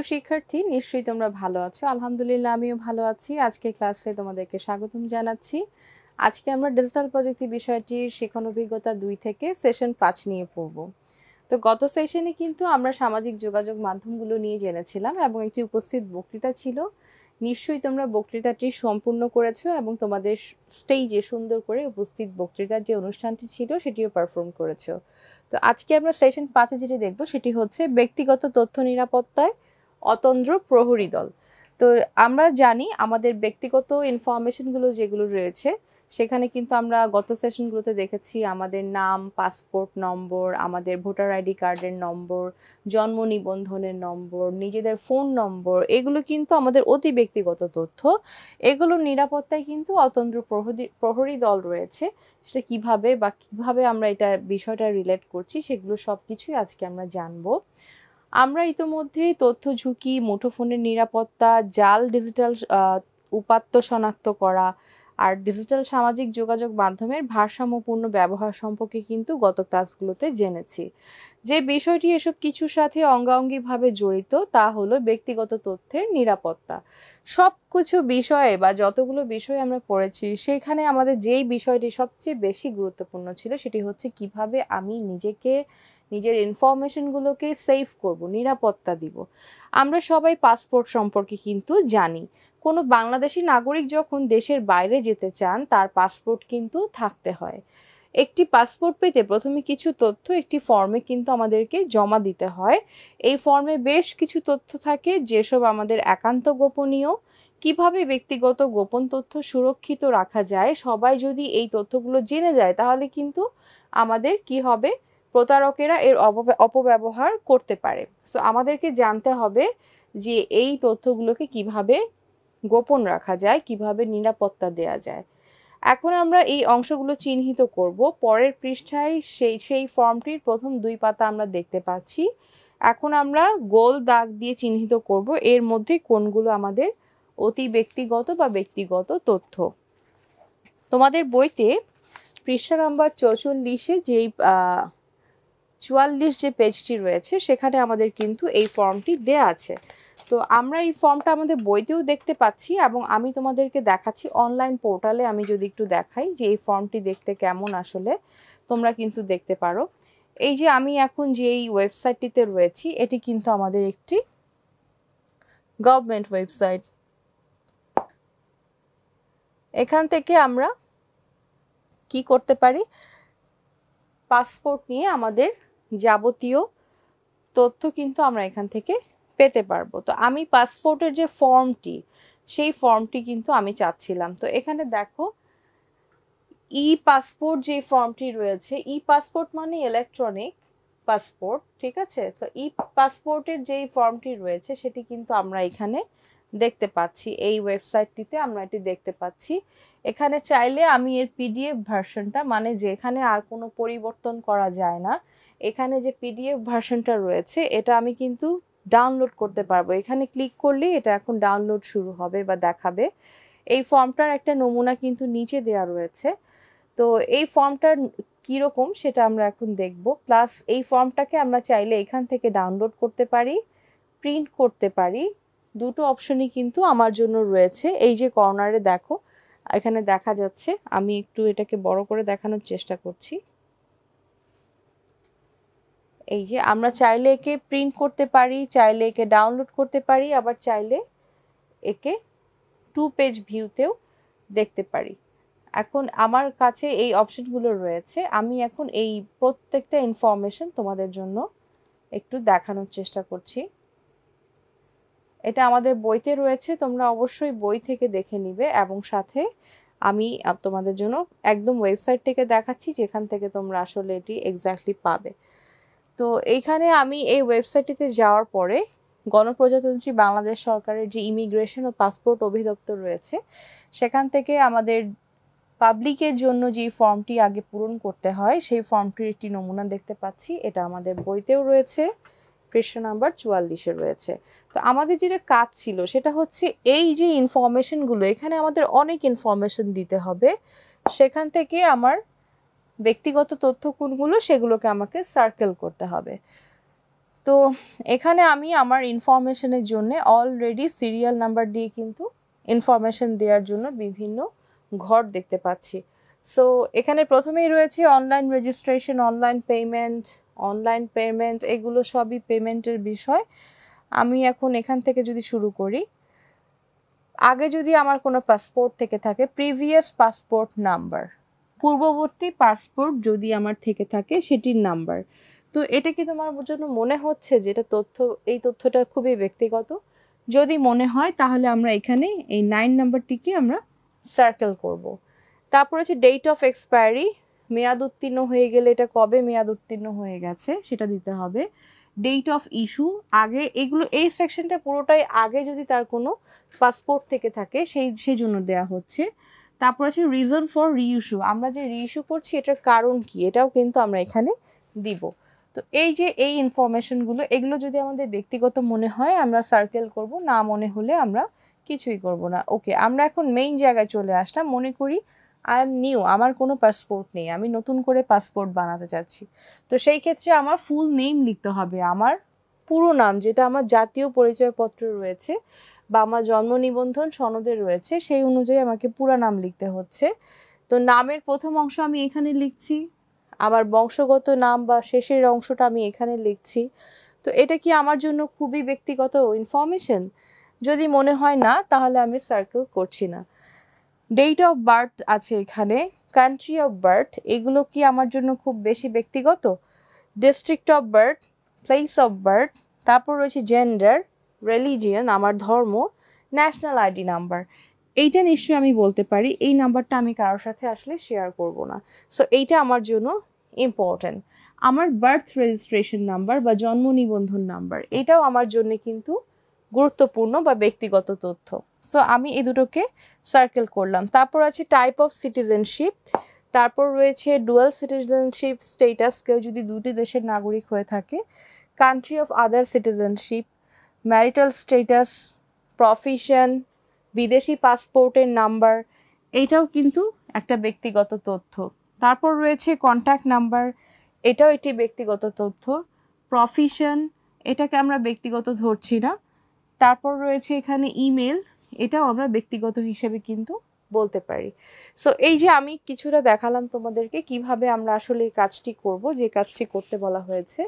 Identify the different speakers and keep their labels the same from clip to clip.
Speaker 1: প্রিয় শিক্ষার্থী, নিশ্চয়ই তোমরা ভালো আছো। আলহামদুলিল্লাহ আমিও ভালো আছি। আজকে ক্লাসে তোমাদেরকে স্বাগতম জানাচ্ছি। আজকে আমরা ডিজিটাল প্রযুক্তি বিষয়টির শিখন অভিজ্ঞতা 2 থেকে সেশন 5 নিয়ে পড়ব। তো গত সেশনে কিন্তু আমরা সামাজিক যোগাযোগ মাধ্যমগুলো নিয়ে জেনেছিলাম এবং একটি উপস্থিত বক্তৃতা ছিল। নিশ্চয়ই তোমরা বক্তৃতাটি সম্পূর্ণ করেছো এবং তোমাদের স্টেজে সুন্দর করে উপস্থিত বক্তৃতার যে অনুষ্ঠানটি ছিল সেটিও পারফর্ম করেছো। তো আজকে আমরা সেশন 5 যেটি দেখব সেটি হচ্ছে ব্যক্তিগত তথ্য নিরাপত্তায় অতন্দ্র প্রহরী দল। তো আমরা জানি আমাদের ব্যক্তিগত ইনফরমেশনগুলো যেগুলো রয়েছে সেখানে কিন্তু আমরা গত সেশনগুলোতে দেখেছি আমাদের নাম, পাসপোর্ট নম্বর, আমাদের ভোটার আইডি কার্ডের নম্বর, জন্ম নিবন্ধনের নম্বর, নিজেদের ফোন নম্বর, এগুলো কিন্তু আমাদের অতি ব্যক্তিগত তথ্য। এগুলোর নিরাপত্তায় কিন্তু অতন্দ্র প্রহরী দল রয়েছে। সেটা কিভাবে আমরা এটা বিষয়টা রিলেট করছি সেগুলো সবকিছুই আজকে আমরা জানবো। আমরা ইতোমধ্যেই তথ্য ঝুঁকি, মুঠোফোনের নিরাপত্তা, জাল ডিজিটাল উপাত্ত শনাক্ত করা আর ডিজিটাল সামাজিক যোগাযোগ মাধ্যমের ভারসাম্যপূর্ণ ব্যবহার সম্পর্কে কিন্তু গত ক্লাসগুলোতে জেনেছি। যে বিষয়টি এসব কিছুর সাথে অঙ্গাঙ্গিভাবে জড়িত তা হলো ব্যক্তিগত তথ্যের নিরাপত্তা। সবকিছু বিষয়ে বা যতগুলো বিষয় আমরা পড়েছি সেখানে আমাদের যেই বিষয়টি সবচেয়ে বেশি গুরুত্বপূর্ণ ছিল সেটি হচ্ছে কিভাবে আমি নিজের ইনফরমেশনগুলোকে সেভ করব, নিরাপত্তা দিব। আমরা সবাই পাসপোর্ট সম্পর্কে কিন্তু জানি। কোনো বাংলাদেশি নাগরিক যখন দেশের বাইরে যেতে চান তার পাসপোর্ট কিন্তু থাকতে হয়। একটি পাসপোর্ট পেতে প্রথমে কিছু তথ্য একটি ফর্মে কিন্তু আমাদেরকে জমা দিতে হয়। এই ফর্মে বেশ কিছু তথ্য থাকে যেসব আমাদের একান্ত গোপনীয়। কিভাবে ব্যক্তিগত গোপন তথ্য সুরক্ষিত রাখা যায়, সবাই যদি এই তথ্যগুলো জেনে যায় তাহলে কিন্তু আমাদের কি হবে, প্রতারকেরা এর অপব্যবহার করতে পারে। সো আমাদেরকে জানতে হবে যে এই তথ্যগুলোকে কিভাবে গোপন রাখা যায়, কিভাবে নিরাপত্তা দেয়া যায়। এখন আমরা এই অংশগুলো চিহ্নিত করব। পরের পৃষ্ঠায় সেই ফর্মটির প্রথম 2 পাতা আমরা দেখতে পাচ্ছি। এখন আমরা গোল দাগ দিয়ে চিহ্নিত করব এর মধ্যে কোনগুলো আমাদের অতি ব্যক্তিগত বা ব্যক্তিগত তথ্য। তোমাদের বইতে পৃষ্ঠা নাম্বার 44-এ যেই 44 যে পেজটি রয়েছে সেখানে আমাদের কিন্তু এই ফর্মটি দেয়া আছে। তো আমরা এই ফর্মটা আমাদের বইতেও দেখতে পাচ্ছি এবং আমি তোমাদেরকে দেখাচ্ছি অনলাইন পোর্টালে। আমি যদি একটু দেখাই যে এই ফর্মটি দেখতে কেমন আসলে তোমরা কিন্তু দেখতে পারো। এই যে আমি এখন যে এই ওয়েবসাইটটিতে রয়েছি এটি কিন্তু আমাদের একটি গভর্নমেন্ট ওয়েবসাইট। এখান থেকে আমরা কি করতে পারি, পাসপোর্ট নিয়ে আমাদের যাবতীয় তথ্য কিন্তু আমরা এখান থেকে পেতে পারবো। তো আমি পাসপোর্টের যে ফর্মটি সেই ফর্মটি কিন্তু আমি চাচ্ছিলাম। তো এখানে দেখো ই পাসপোর্ট যে ফর্মটি রয়েছে, ই পাসপোর্ট মানে ইলেকট্রনিক পাসপোর্ট, ঠিক আছে। তো ই পাসপোর্টের যেই ফর্মটি রয়েছে সেটি কিন্তু আমরা এখানে দেখতে পাচ্ছি। এই ওয়েবসাইটটিতে আমরা এটি দেখতে পাচ্ছি। এখানে চাইলে আমি এর পিডিএফ ভার্সনটা, মানে যেখানে আর কোনো পরিবর্তন করা যায় না, এখানে যে পিডিএফ ভার্সনটা রয়েছে এটা আমি কিন্তু ডাউনলোড করতে পারবো। এখানে ক্লিক করলে এটা এখন ডাউনলোড শুরু হবে বা দেখাবে। এই ফর্মটার একটা নমুনা কিন্তু নিচে দেওয়া রয়েছে। তো এই ফর্মটার কীরকম সেটা আমরা এখন দেখব। প্লাস এই ফর্মটাকে আমরা চাইলে এখান থেকে ডাউনলোড করতে পারি, প্রিন্ট করতে পারি। দুটো অপশনই কিন্তু আমার জন্য রয়েছে। এই যে কর্নারে দেখো এখানে দেখা যাচ্ছে, আমি একটু এটাকে বড় করে দেখানোর চেষ্টা করছি। এই যে আমরা চাইলে একে প্রিন্ট করতে পারি, চাইলে একে ডাউনলোড করতে পারি, আবার চাইলে একে 2 পেজ ভিউতেও দেখতে পারি। এখন আমার কাছে এই অপশনগুলো রয়েছে। আমি এখন এই প্রত্যেকটা ইনফরমেশন তোমাদের জন্য একটু দেখানোর চেষ্টা করছি। এটা আমাদের বইতে রয়েছে, তোমরা অবশ্যই বই থেকে দেখে নিবে এবং সাথে আমি তোমাদের জন্য একদম ওয়েবসাইট থেকে দেখাচ্ছি যেখান থেকে তোমরা আসলে এটি এক্স্যাক্টলি পাবে। তো এইখানে আমি এই ওয়েবসাইটটিতে যাওয়ার পরে গণপ্রজাতন্ত্রী বাংলাদেশ সরকারের যে ইমিগ্রেশন ও পাসপোর্ট অধিদপ্তর রয়েছে সেখান থেকে আমাদের পাবলিকের জন্য যে ফর্মটি আগে পূরণ করতে হয় সেই ফর্মটির একটি নমুনা দেখতে পাচ্ছি। এটা আমাদের বইতেও রয়েছে, পৃষ্ঠা নাম্বার 44-এ রয়েছে। তো আমাদের যেটা কাজ ছিল সেটা হচ্ছে এই যে ইনফরমেশনগুলো, এখানে আমাদের অনেক ইনফরমেশন দিতে হবে। সেখান থেকে আমার ব্যক্তিগত তথ্য কোনগুলো সেগুলোকে আমাকে সার্কেল করতে হবে। তো এখানে আমি আমার ইনফরমেশনের জন্য অলরেডি সিরিয়াল নাম্বার দিয়ে কিন্তু ইনফরমেশন দেওয়ার জন্য বিভিন্ন ঘর দেখতে পাচ্ছি। সো এখানে প্রথমেই রয়েছে অনলাইন রেজিস্ট্রেশন, অনলাইন পেমেন্ট, এগুলো সবই পেমেন্টের বিষয়। আমি এখন এখান থেকে যদি শুরু করি, আগে যদি আমার কোনো পাসপোর্ট থেকে থাকে, প্রিভিয়াস পাসপোর্ট নাম্বার, পূর্ববর্তী পাসপোর্ট যদি আমার থেকে থাকে সেটির নাম্বার। তো এটা কি তোমার জন্য মনে হচ্ছে যে এটা এই তথ্যটা খুবই ব্যক্তিগত? যদি মনে হয় তাহলে আমরা এখানে এই 9 নাম্বারটিকে আমরা সার্কেল করব। তারপর হচ্ছে ডেট অফ এক্সপায়ারি, মেয়াদ উত্তীর্ণ হয়ে গেলে এটা কবে মেয়াদ উত্তীর্ণ হয়ে গেছে সেটা দিতে হবে। ডেট অফ ইস্যু, আগে এগুলো এই সেকশনটা পুরোটাই আগে যদি তার কোনো পাসপোর্ট থেকে থাকে সেই জন্য দেওয়া হচ্ছে। তারপর আছে রিজন ফর রিইস্যু, আমরা যে রিইস্যু করছি এটার কারণ কি, এটাও কিন্তু আমরা এখানে দিব। তো এই যে এই ইনফরমেশনগুলো, এগুলো যদি আমাদের ব্যক্তিগত মনে হয় আমরা সার্কেল করব, না মনে হলে আমরা কিছুই করব না। ওকে, আমরা এখন মেইন জায়গায় চলে আসলাম। মনে করি আই এম নিউ, আমার কোনো পাসপোর্ট নেই, আমি নতুন করে পাসপোর্ট বানাতে চাচ্ছি। তো সেই ক্ষেত্রে আমার ফুল নেম লিখতে হবে, আমার পুরো নাম যেটা আমার জাতীয় পরিচয়পত্র রয়েছে বা আমার জন্ম নিবন্ধন সনদে রয়েছে সেই অনুযায়ী আমাকে পুরো নাম লিখতে হচ্ছে। তো নামের প্রথম অংশ আমি এখানে লিখছি, আমার বংশগত নাম বা শেষের অংশটা আমি এখানে লিখছি। তো এটা কি আমার জন্য খুবই ব্যক্তিগত ইনফরমেশন? যদি মনে হয় না তাহলে আমি সার্কেল করছি না। ডেট অফ বার্থ আছে এখানে, কান্ট্রি অফ বার্থ, এগুলো কি আমার জন্য খুব বেশি ব্যক্তিগত? District of birth, place of birth, তারপর রয়েছে জেন্ডার, রিলিজিয়ন, আমার ধর্ম, ন্যাশনাল আইডি নাম্বার। এইটা নিশ্চয়ই আমি বলতে পারি এই নাম্বারটা আমি কারোর সাথে আসলে শেয়ার করব না। সো এইটা আমার জন্য ইম্পর্ট্যান্ট। আমার বার্থ রেজিস্ট্রেশন নাম্বার বা জন্ম নিবন্ধন নাম্বার, এটাও আমার জন্য কিন্তু গুরুত্বপূর্ণ বা ব্যক্তিগত তথ্য। সো আমি এই দুটোকে সার্কেল করলাম। তারপর আছে টাইপ অফ সিটিজেনশিপ, তারপর রয়েছে ডুয়াল সিটিজেনশিপ স্টেটাস, কেউ যদি দুটি দেশের নাগরিক হয়ে থাকে, country of other citizenship, marital status, profession, বিদেশি পাসপোর্টের নাম্বার, এইটাও কিন্তু একটা ব্যক্তিগত তথ্য। তারপর রয়েছে কন্ট্যাক্ট নাম্বার, এটাও একটি ব্যক্তিগত তথ্য। প্রফেশন, এটাকে আমরা ব্যক্তিগত ধরছি না। তারপর রয়েছে এখানে ইমেল, এটাও আমরা ব্যক্তিগত হিসেবে কিন্তু বলতে পারি। সো এই যে আমি কিছুটা দেখালাম তোমাদেরকে কিভাবে আমরা আসলে এই কাজটি করব, যে কাজটি করতে বলা হয়েছে।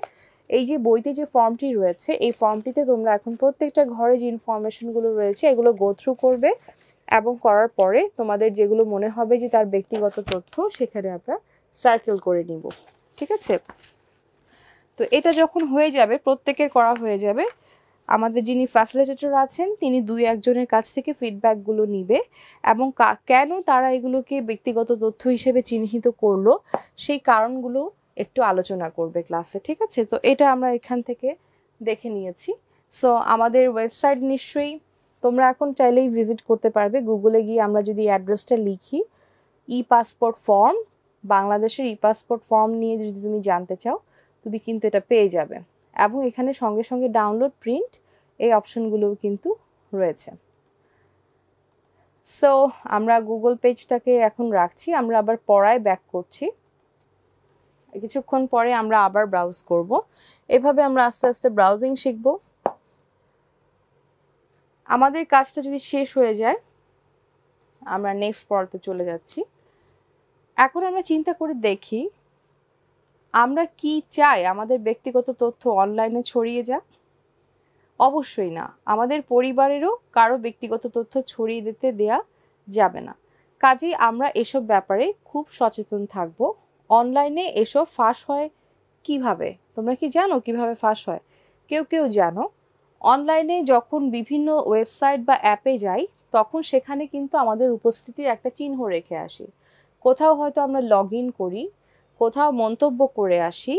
Speaker 1: এই যে বইতে যে ফর্মটি রয়েছে এই ফর্মটিতে তোমরা এখন প্রত্যেকটা ঘরে যে ইনফরমেশনগুলো রয়েছে এগুলো গো থ্রু করবে এবং করার পরে তোমাদের যেগুলো মনে হবে যে তার ব্যক্তিগত তথ্য সেখানে আমরা সার্কেল করে নিব। ঠিক আছে? তো এটা যখন হয়ে যাবে, প্রত্যেকের করা হয়ে যাবে, আমাদের যিনি ফ্যাসিলিটেটর আছেন তিনি 2-1 জনের কাছ থেকে ফিডব্যাকগুলো নিবে এবং কেন তারা এগুলোকে ব্যক্তিগত তথ্য হিসেবে চিহ্নিত করলো সেই কারণগুলো একটু আলোচনা করবে ক্লাসে। ঠিক আছে? তো এটা আমরা এখান থেকে দেখে নিয়েছি। সো আমাদের ওয়েবসাইট নিশ্চয়ই তোমরা এখন চাইলেই ভিজিট করতে পারবে। গুগলে গিয়ে আমরা যদি অ্যাড্রেসটা লিখি ই পাসপোর্ট ফর্ম, বাংলাদেশের ই পাসপোর্ট ফর্ম নিয়ে যদি তুমি জানতে চাও তুমি কিন্তু এটা পেয়ে যাবে এবং এখানে সঙ্গে সঙ্গে ডাউনলোড, প্রিন্ট এই অপশনগুলোও কিন্তু রয়েছে। সো আমরা গুগল পেজটাকে এখন রাখছি, আমরা আবার পড়ায় ব্যাক করছি। কিছুক্ষণ পরে আমরা আবার ব্রাউজ করব। এভাবে আমরা আস্তে আস্তে ব্রাউজিং শিখব। আমাদের কাজটা যদি শেষ হয়ে যায় আমরা নেক্সট পড়াতে চলে যাচ্ছি। এখন আমরা চিন্তা করে দেখি আমরা কি চাই আমাদের ব্যক্তিগত তথ্য অনলাইনে ছড়িয়ে যাক? অবশ্যই না। আমাদের পরিবারেরও কারো ব্যক্তিগত তথ্য ছড়িয়ে দিতে দেয়া যাবে না। কাজেই আমরা এসব ব্যাপারে খুব সচেতন থাকব। অনলাইনে এসব ফাঁস হয় কিভাবে? তোমরা কি জানো কিভাবে ফাঁস হয়? কেউ কেউ জানো। অনলাইনে যখন বিভিন্ন ওয়েবসাইট বা অ্যাপে যাই তখন সেখানে কিন্তু আমাদের উপস্থিতির একটা চিহ্ন রেখে আসি। কোথাও হয়তো আমরা লগ ইন করি, কোথাও মন্তব্য করে আসি,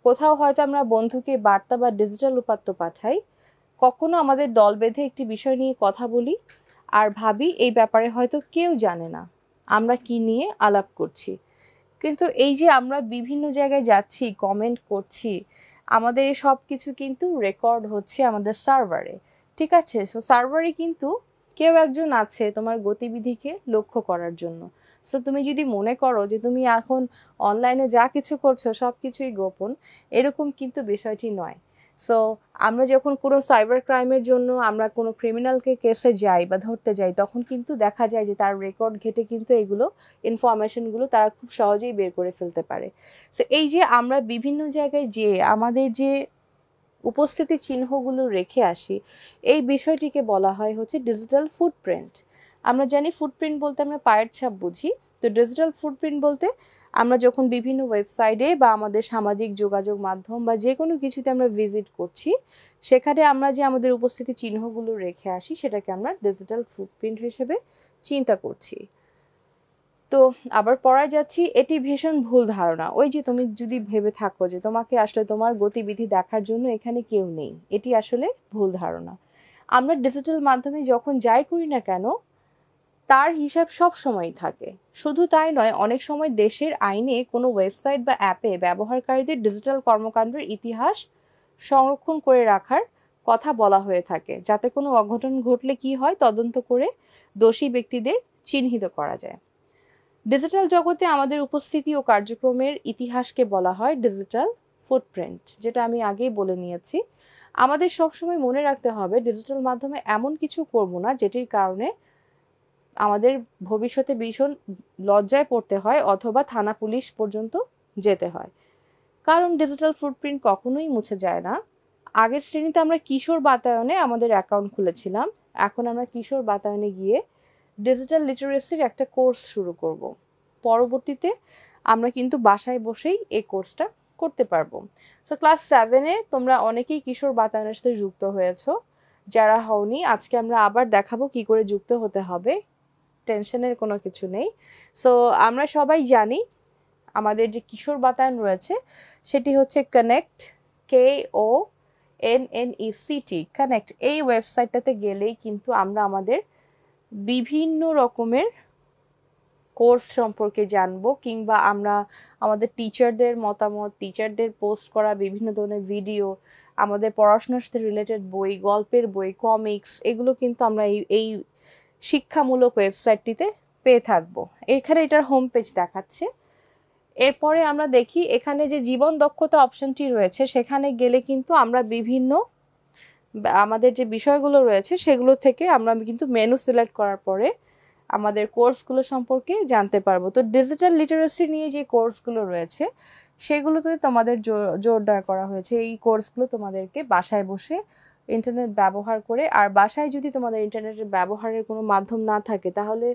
Speaker 1: কোথাও হয়তো আমরা বন্ধুকে বার্তা বা ডিজিটাল উপাত্ত পাঠাই, কখনো আমাদের দল বেঁধে একটি বিষয় নিয়ে কথা বলি আর ভাবি এই ব্যাপারে হয়তো কেউ জানে না আমরা কি নিয়ে আলাপ করছি। কিন্তু এই যে আমরা বিভিন্ন জায়গায় যাচ্ছি, কমেন্ট করছি, আমাদের এই সব কিছু কিন্তু রেকর্ড হচ্ছে আমাদের সার্ভারে। ঠিক আছে? সো সার্ভারে কিন্তু কেউ একজন আছে তোমার গতিবিধিকে লক্ষ্য করার জন্য। সো তুমি যদি মনে করো যে তুমি এখন অনলাইনে যা কিছু করছো সব কিছুই গোপন, এরকম কিন্তু বিষয়টি নয়। সো আমরা যখন কোনো সাইবার ক্রাইমের জন্য আমরা কোনো ক্রিমিনালকে কেসে যাই বা ধরতে যাই, তখন কিন্তু দেখা যায় যে তার রেকর্ড ঘেঁটে কিন্তু এগুলো ইনফরমেশনগুলো তারা খুব সহজেই বের করে ফেলতে পারে। সো এই যে আমরা বিভিন্ন জায়গায় যে আমাদের যে উপস্থিতি চিহ্নগুলো রেখে আসি, এই বিষয়টিকে বলা হয় হচ্ছে ডিজিটাল ফুটপ্রিন্ট। আমরা জানি ফুটপ্রিন্ট বলতে আমরা পায়ের ছাপ বুঝি, তো ডিজিটাল ফুটপ্রিন্ট বলতে আমরা যখন বিভিন্ন ওয়েবসাইটে বা আমাদের সামাজিক যোগাযোগ মাধ্যম বা যে কোনো কিছুতে আমরা ভিজিট করছি, সেখানে আমরা যে আমাদের উপস্থিতি চিহ্নগুলো রেখে আসি সেটাকে আমরা ডিজিটাল ফুটপ্রিন্ট হিসেবে চিন্তা করছি। তো আবার পড়ায় যাচ্ছি, এটি ভীষণ ভুল ধারণা। ওই যে তুমি যদি ভেবে থাকো যে তোমাকে আসলে তোমার গতিবিধি দেখার জন্য এখানে কেউ নেই, এটি আসলে ভুল ধারণা। আমরা ডিজিটাল মাধ্যমে যখন যাই করি না কেন, তার হিসাব সব সময়ই থাকে। শুধু তাই নয়, অনেক সময় দেশের আইনে কোনো ওয়েবসাইট বা অ্যাপে ব্যবহারকারীদের ডিজিটাল কর্মকাণ্ডের ইতিহাস সংরক্ষণ করে রাখার কথা বলা হয়ে থাকে, যাতে কোনো অঘটন ঘটলে কি হয় তদন্ত করে দোষী ব্যক্তিদের চিহ্নিত করা যায়। ডিজিটাল জগতে আমাদের উপস্থিতি ও কার্যক্রমের ইতিহাসকে বলা হয় ডিজিটাল ফুটপ্রিন্ট, যেটা আমি আগেই বলে নিয়েছি। আমাদের সবসময় মনে রাখতে হবে ডিজিটাল মাধ্যমে এমন কিছু করব না যেটির কারণে আমাদের ভবিষ্যতে ভীষণ লজ্জায় পড়তে হয় অথবা থানা পুলিশ পর্যন্ত যেতে হয়। কারণ ডিজিটাল ফুটপ্রিন্ট কখনোই মুছে যায় না। আগের শ্রেণীতে আমরা কিশোর বাতায়নে আমাদের অ্যাকাউন্ট খুলেছিলাম, এখন আমরা কিশোর বাতায়নে গিয়ে ডিজিটাল লিটারেসির একটা কোর্স শুরু করব। পরবর্তীতে আমরা কিন্তু বাসায় বসেই এই কোর্সটা করতে পারবো। সো ক্লাস 7-এ তোমরা অনেকেই কিশোর বাতায়নের সাথে যুক্ত হয়েছো। যারা হওনি, আজকে আমরা আবার দেখাবো কি করে যুক্ত হতে হবে। টেনশনের কোনো কিছু নেই। সো আমরা সবাই জানি আমাদের যে কিশোর বাতায়ন রয়েছে সেটি হচ্ছে কানেক্ট, KONNECT, কানেক্ট। এই ওয়েবসাইটটাতে গেলেই কিন্তু আমরা আমাদের বিভিন্ন রকমের কোর্স সম্পর্কে জানবো, কিংবা আমরা আমাদের টিচারদের মতামত, টিচারদের পোস্ট করা বিভিন্ন ধরনের ভিডিও, আমাদের পড়াশোনার সাথে রিলেটেড বই, গল্পের বই, কমিক্স, এগুলো কিন্তু আমরা এই শিক্ষামূলক ওয়েবসাইটটিতে পেয়ে থাকবো। এখানে এটার হোম পেজ দেখাচ্ছে। এরপরে আমরা দেখি এখানে যে জীবন দক্ষতা অপশনটি রয়েছে, সেখানে গেলে কিন্তু আমরা বিভিন্ন আমাদের যে বিষয়গুলো রয়েছে সেগুলো থেকে আমরা কিন্তু মেনু সিলেক্ট করার পরে আমাদের কোর্সগুলো সম্পর্কে জানতে পারবো। তো ডিজিটাল লিটারেসি নিয়ে যে কোর্সগুলো রয়েছে সেগুলোতে তোমাদের জোরদার করা হয়েছে। এই কোর্সগুলো তোমাদেরকে বাসায় বসে ইন্টারনেট ব্যবহার করে, আর বাসায় যদি তোমাদের ইন্টারনেটের ব্যবহারের কোনো মাধ্যম না থাকে তাহলে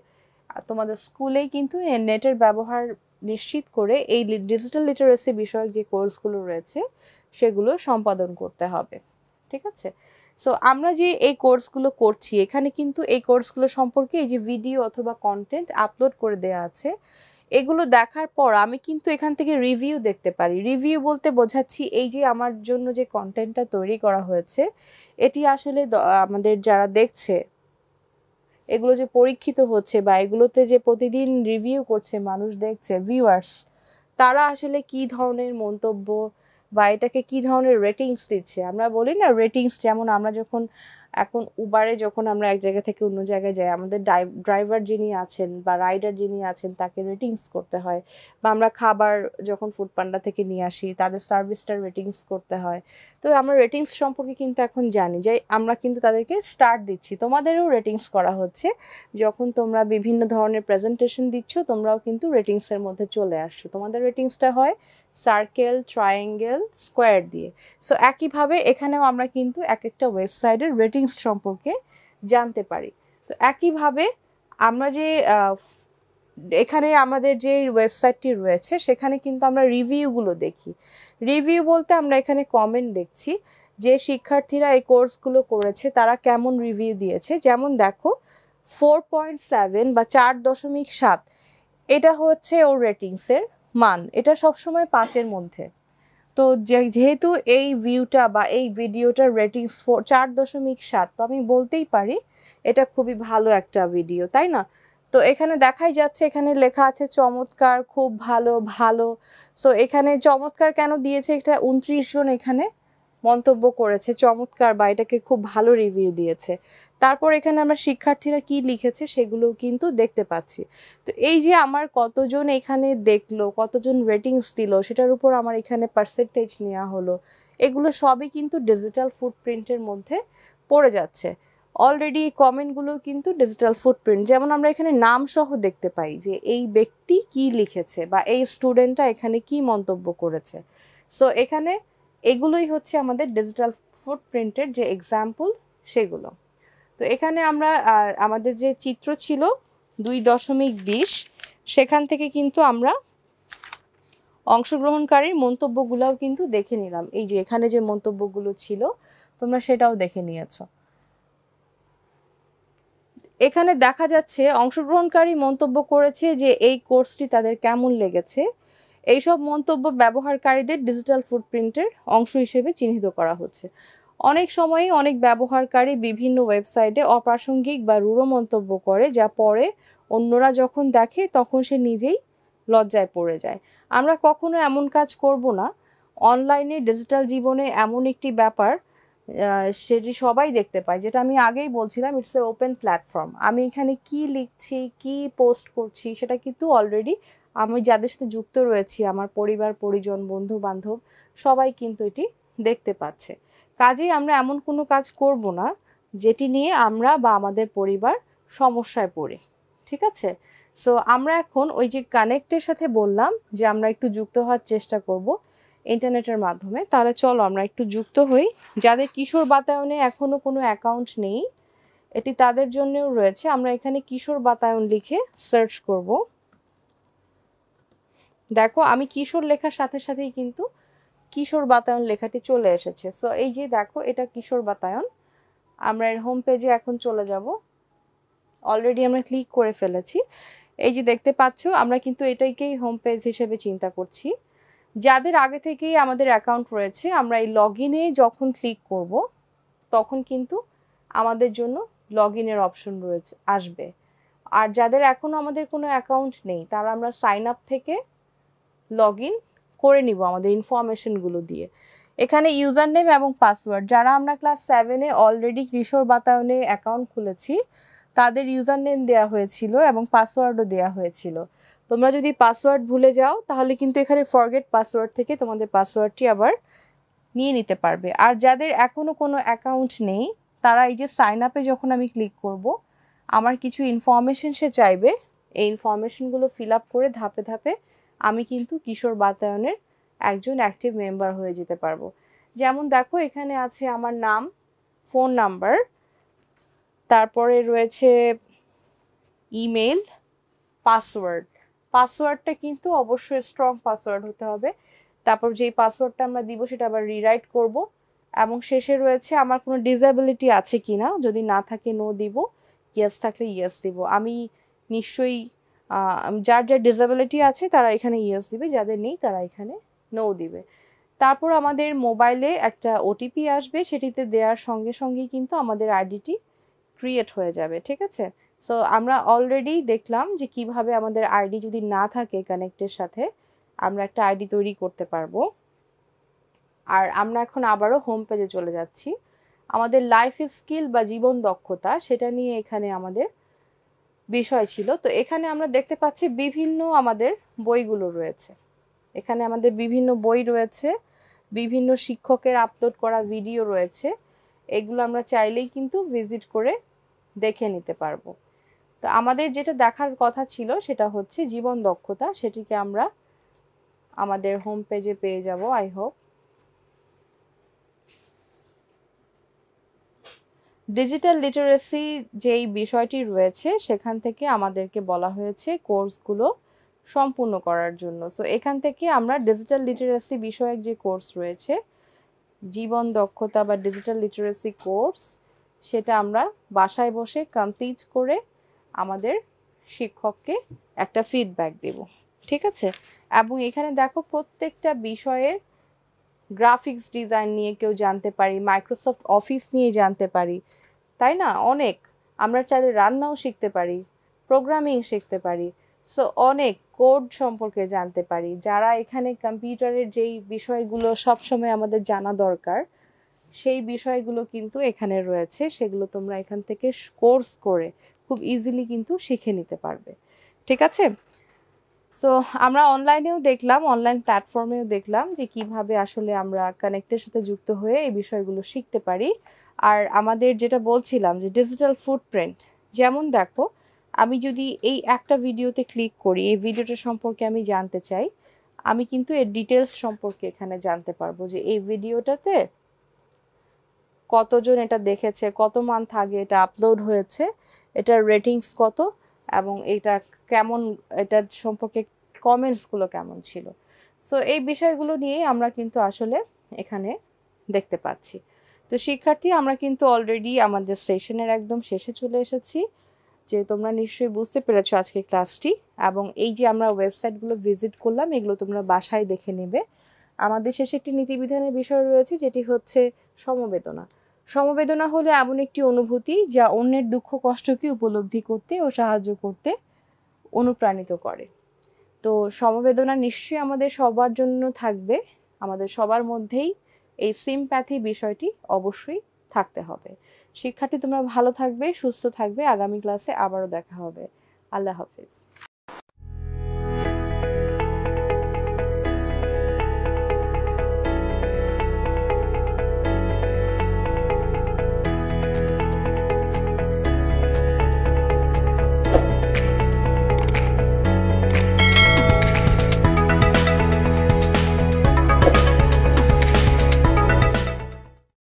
Speaker 1: তোমাদের স্কুলেই কিন্তু নেটের ব্যবহার নিশ্চিত করে এই ডিজিটাল লিটারেসি বিষয়ক যে কোর্সগুলো রয়েছে সেগুলো সম্পাদন করতে হবে। ঠিক আছে? সো আমরা যে এই কোর্সগুলো করছি, এখানে কিন্তু এই কোর্সগুলো সম্পর্কে এই যে ভিডিও অথবা কন্টেন্ট আপলোড করে দেওয়া আছে, এগুলো দেখার পর আমি কিন্তু এখান থেকে রিভিউ দেখতে পারি। রিভিউ বলতে বোঝাচ্ছি এই যে আমার জন্য যে কন্টেন্টটা তৈরি করা হয়েছে এটি আসলে আমাদের যারা দেখছে, এগুলো যে পরীক্ষিত হচ্ছে বা এগুলোতে যে প্রতিদিন রিভিউ করছে মানুষ, দেখছে ভিউয়ার্স, তারা আসলে কি ধরনের মন্তব্য বা এটাকে কি ধরনের রেটিংস দিচ্ছে। আমরা বলি না রেটিংস, যেমন আমরা যখন এখন উবারে যখন আমরা এক জায়গা থেকে অন্য জায়গায় যাই, আমাদের ড্রাইভার যিনি আছেন বা রাইডার যিনি আছেন তাকে রেটিংস করতে হয়, বা আমরা খাবার যখন ফুড পান্ডা থেকে নিয়ে আসি তাদের সার্ভিসটার রেটিংস করতে হয়। তো আমরা রেটিংস সম্পর্কে কিন্তু এখন জানি যে আমরা কিন্তু তাদেরকে স্টার দিচ্ছি। তোমাদেরও রেটিংস করা হচ্ছে, যখন তোমরা বিভিন্ন ধরনের প্রেজেন্টেশন দিচ্ছ তোমরাও কিন্তু রেটিংসের মধ্যে চলে আসছো। তোমাদের রেটিংসটা হয় সার্কেল, ট্রায়াঙ্গেল, স্কোয়ার দিয়ে। সো একইভাবে এখানেও আমরা কিন্তু এক একটা ওয়েবসাইটের রেটিংস সম্পর্কে জানতে পারি। তো একইভাবে আমরা যে এখানে আমাদের যে ওয়েবসাইটটি রয়েছে সেখানে কিন্তু আমরা রিভিউগুলো দেখি। রিভিউ বলতে আমরা এখানে কমেন্ট দেখছি যে শিক্ষার্থীরা এই কোর্সগুলো করেছে তারা কেমন রিভিউ দিয়েছে। যেমন দেখো 4.7 বা 4.7, এটা হচ্ছে ওর রেটিংসের মান, এটা সবসময় 5-এর মধ্যে। তো যেহেতু এই ভিউটা বা এই ভিডিওটার রেটিংস 4.7, তো আমি বলতেই পারি এটা খুবই ভালো একটা ভিডিও, তাই না? তো এখানে দেখাই যাচ্ছে, এখানে লেখা আছে চমৎকার, খুব ভালো, ভালো। সো এখানে চমৎকার কেন দিয়েছে, এটা 29 জন এখানে মন্তব্য করেছে চমৎকার বা এটাকে খুব ভালো রিভিউ দিয়েছে। তারপর এখানে আমরা শিক্ষার্থীরা কি লিখেছে সেগুলো কিন্তু দেখতে পাচ্ছি। তো এই যে আমার কতজন এখানে দেখলো, কতজন রেটিংস দিল, সেটার উপর আমার এখানে পার্সেন্টেজ নেওয়া হলো। এগুলো সবই কিন্তু ডিজিটাল ফুটপ্রিন্টের মধ্যে পড়ে যাচ্ছে। অলরেডি এই কমেন্টগুলো কিন্তু ডিজিটাল ফুটপ্রিন্ট, যেমন আমরা এখানে নাম সহ দেখতে পাই যে এই ব্যক্তি কি লিখেছে বা এই স্টুডেন্টটা এখানে কি মন্তব্য করেছে। সো এখানে এগুলোই হচ্ছে আমাদের ডিজিটাল ফুটপ্রিন্টের যে এক্সাম্পল সেগুলো। তো এখানে আমরা আমাদের যে চিত্র ছিল 2.20 সেখান থেকে কিন্তু আমরা অংশগ্রহণকারীর মন্তব্যগুলোও কিন্তু দেখে নিলাম। এই যে এখানে যে মন্তব্যগুলো ছিল তোমরা সেটাও দেখে নিয়েছো। এখানে দেখা যাচ্ছে অংশগ্রহণকারী মন্তব্য করেছে যে এই কোর্সটি তাদের কেমন লেগেছে। এইসব মন্তব্য ব্যবহারকারীদের ডিজিটাল ফুটপ্রিন্টের অংশ হিসেবে চিহ্নিত করা হচ্ছে। অনেক সময়ই অনেক ব্যবহারকারী বিভিন্ন ওয়েবসাইটে অপ্রাসঙ্গিক বা রূঢ় মন্তব্য করে, যা পরে অন্যরা যখন দেখে তখন সে নিজেই লজ্জায় পড়ে যায়। আমরা কখনো এমন কাজ করব না। অনলাইনে ডিজিটাল জীবনে এমন একটি ব্যাপার সেটি সবাই দেখতে পায়, যেটা আমি আগেই বলছিলাম, ইটস এ ওপেন প্ল্যাটফর্ম। আমি এখানে কি লিখছি, কি পোস্ট করছি, সেটা কিন্তু অলরেডি আমি যাদের সাথে যুক্ত রয়েছি, আমার পরিবার পরিজন বন্ধু বান্ধব সবাই কিন্তু এটি দেখতে পাচ্ছে। কাজেই আমরা এমন কোনো কাজ করব না যেটি নিয়ে আমরা বা আমাদের পরিবার সমস্যায় পড়ি। ঠিক আছে? সো আমরা এখন ওই যে কানেক্টের সাথে বললাম যে আমরা একটু যুক্ত হওয়ার চেষ্টা করব ইন্টারনেটের মাধ্যমে। তাহলে চলো আমরা একটু যুক্ত হই। যাদের কিশোর বাতায়নে এখনো কোনো অ্যাকাউন্ট নেই, এটি তাদের জন্যও রয়েছে। আমরা এখানে কিশোর বাতায়ন লিখে সার্চ করব। দেখো আমি কিশোর লেখার সাথে সাথেই কিন্তু কিশোর বাতায়ন লেখাটি চলে এসেছে। সো এই যে দেখো এটা কিশোর বাতায়ন। আমরা এর হোম পেজে এখন চলে যাব। অলরেডি আমরা ক্লিক করে ফেলেছি। এই যে দেখতে পাচ্ছ আমরা কিন্তু এটাকেই হোম পেজ হিসেবে চিন্তা করছি। যাদের আগে থেকেই আমাদের অ্যাকাউন্ট রয়েছে, আমরা এই লগইনে যখন ক্লিক করব তখন কিন্তু আমাদের জন্য লগইনের অপশন রয়েছে আসবে। আর যাদের এখনো আমাদের কোনো অ্যাকাউন্ট নেই তারা আমরা সাইন আপ থেকে লগইন করে নিব আমাদের ইনফরমেশনগুলো দিয়ে। এখানে ইউজার নেম এবং পাসওয়ার্ড, যারা আমরা ক্লাস 7-এ অলরেডি কিশোর বাতায়নে অ্যাকাউন্ট খুলেছি তাদের ইউজার নেম দেওয়া হয়েছিল এবং পাসওয়ার্ডও দেওয়া হয়েছিল। তোমরা যদি পাসওয়ার্ড ভুলে যাও তাহলে কিন্তু এখানে ফরগেট পাসওয়ার্ড থেকে তোমাদের পাসওয়ার্ডটি আবার নিয়ে নিতে পারবে। আর যাদের এখনো কোনো অ্যাকাউন্ট নেই তারা এই যে সাইন আপে যখন আমি ক্লিক করব, আমার কিছু ইনফরমেশন সে চাইবে, এই ইনফরমেশনগুলো ফিল আপ করে ধাপে ধাপে আমি কিন্তু কিশোর বাতায়নের একজন অ্যাক্টিভ মেম্বার হয়ে যেতে পারবো। যেমন দেখো এখানে আছে আমার নাম, ফোন নাম্বার, তারপরে রয়েছে ইমেল, পাসওয়ার্ড। পাসওয়ার্ডটা কিন্তু অবশ্যই স্ট্রং পাসওয়ার্ড হতে হবে। তারপর যেই পাসওয়ার্ডটা আমরা দিব সেটা আবার রিরাইট করব। এবং শেষে রয়েছে আমার কোনো ডিসএবিলিটি আছে কিনা, যদি না থাকে নো দিব, ইয়েস থাকলে ইয়েস দিব। আমি নিশ্চয়ই যার যার ডিসএবিলিটি আছে তারা এখানে ইয়েস দিবে, যাদের নেই তারা এখানে নো দিবে। তারপর আমাদের মোবাইলে একটা ওটিপি আসবে, সেটিতে দেওয়ার সঙ্গে সঙ্গেই কিন্তু আমাদের আইডিটি ক্রিয়েট হয়ে যাবে। ঠিক আছে? সো আমরা অলরেডি দেখলাম যে কিভাবে আমাদের আইডি যদি না থাকে কানেক্টের সাথে আমরা একটা আইডি তৈরি করতে পারবো। আর আমরা এখন আবারও হোম পেজে চলে যাচ্ছি। আমাদের লাইফ স্কিল বা জীবন দক্ষতা সেটা নিয়ে এখানে আমাদের বিষয় ছিল। তো এখানে আমরা দেখতে পাচ্ছি বিভিন্ন আমাদের বইগুলো রয়েছে। এখানে আমাদের বিভিন্ন বই রয়েছে, বিভিন্ন শিক্ষকের আপলোড করা ভিডিও রয়েছে। এগুলো আমরা চাইলেই কিন্তু ভিজিট করে দেখে নিতে পারবো। তো আমাদের যেটা দেখার কথা ছিল সেটা হচ্ছে জীবন দক্ষতা, সেটিকে আমরা আমাদের হোম পেজে পেয়ে যাব আই হোপ। ডিজিটাল লিটারেসি যেই বিষয়টি রয়েছে সেখান থেকে আমাদেরকে বলা হয়েছে কোর্সগুলো সম্পূর্ণ করার জন্য। সো এখান থেকে আমরা ডিজিটাল লিটারেসি বিষয়ক যে কোর্স রয়েছে, জীবন দক্ষতা বা ডিজিটাল লিটারেসি কোর্স, সেটা আমরা বাসায় বসে কমপ্লিট করে আমাদের শিক্ষককে একটা ফিডব্যাক দেব। ঠিক আছে? এবং এখানে দেখো প্রত্যেকটা বিষয়ের গ্রাফিক্স ডিজাইন নিয়ে কেউ জানতে পারি, মাইক্রোসফট অফিস নিয়ে জানতে পারি, তাই না? অনেক আমরা চাইলে রান্নাও শিখতে পারি, প্রোগ্রামিং শিখতে পারি, সো অনেক কোড সম্পর্কে জানতে পারি। যারা এখানে কম্পিউটারের যেই বিষয়গুলো সবসময় আমাদের জানা দরকার সেই বিষয়গুলো কিন্তু এখানে রয়েছে, সেগুলো তোমরা এখান থেকে কোর্স করে খুব ইজিলি কিন্তু শিখে নিতে পারবে। ঠিক আছে? সো আমরা অনলাইনেও দেখলাম, অনলাইন প্ল্যাটফর্মেও দেখলাম যে কিভাবে আসলে আমরা কানেক্টের সাথে যুক্ত হয়ে এই বিষয়গুলো শিখতে পারি। আর আমাদের যেটা বলছিলাম যে ডিজিটাল ফুটপ্রিন্ট, যেমন দেখো আমি যদি এই একটা ভিডিওতে ক্লিক করি, এই ভিডিওটা সম্পর্কে আমি জানতে চাই, আমি কিন্তু এর ডিটেলস সম্পর্কে এখানে জানতে পারবো যে এই ভিডিওটাতে কতজন এটা দেখেছে, কত মান্থ আগে এটা আপলোড হয়েছে, এটার রেটিংস কত, এবং এটা কেমন, এটার সম্পর্কে কমেন্টসগুলো কেমন ছিল। সো এই বিষয়গুলো নিয়েই আমরা কিন্তু আসলে এখানে দেখতে পাচ্ছি। তো শিক্ষার্থী, আমরা কিন্তু অলরেডি আমাদের সেশনের একদম শেষে চলে এসেছি। যে তোমরা নিশ্চয়ই বুঝতে পেরেছো আজকে ক্লাসটি, এবং এই যে আমরা ওয়েবসাইটগুলো ভিজিট করলাম এগুলো তোমরা বাসায় দেখে নেবে। আমাদের শেষে একটি নীতিবিধানের বিষয় রয়েছে, যেটি হচ্ছে সমবেদনা। সমবেদনা হলো এমন একটি অনুভূতি যা অন্যের দুঃখ কষ্টকে উপলব্ধি করতে ও সাহায্য করতে অনুপ্রাণিত করে। তো সমবেদনা নিশ্চয়ই আমাদের সবার জন্য থাকবে, আমাদের সবার মধ্যেই এই সিম্প্যাথি বিষয়টি অবশ্যই থাকতে হবে। শিক্ষার্থী, তোমরা ভালো থাকবে, সুস্থ থাকবে, আগামী ক্লাসে আবারও দেখা হবে। আল্লাহ হাফেজ।